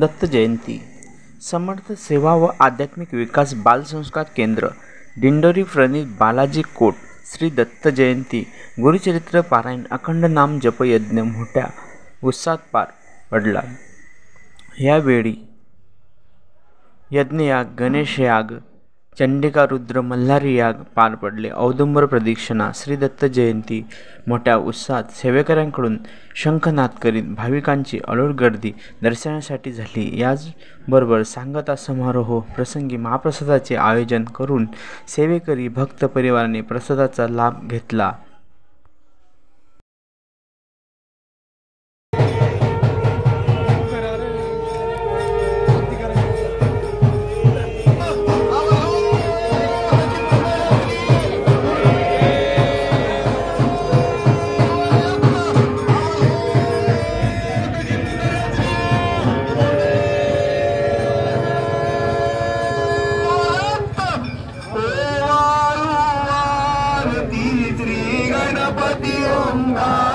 दत्त जयंती. समर्थ सेवा व आध्यात्मिक विकास बालसंस्कार केंद्र दिंडोरी प्रणीत बालाजी कोट. श्री दत्त जयंती गुरुचरित्र पारायण अखंड नाम जपयज्ञ मोठ्या उत्साहात पार पडला. यावेळी यज्ञयाग, गणेशयाग, चंडिका रुद्र मल्हारी याग पार पडले. औदुंबर प्रदक्षिणा. श्री दत्त जयंती मोठ्या उत्साहात सेवेकऱ्यांकडून शंखनाद करीत भाविकांची अलोट गर्दी दर्शनासाठी झाली. याचबरोबर सांगता समारोह प्रसंगी महाप्रसादाचे आयोजन करून सेवेकरी भक्त परिवाराने प्रसादाचा लाभ घेतला. गणपती ओंकार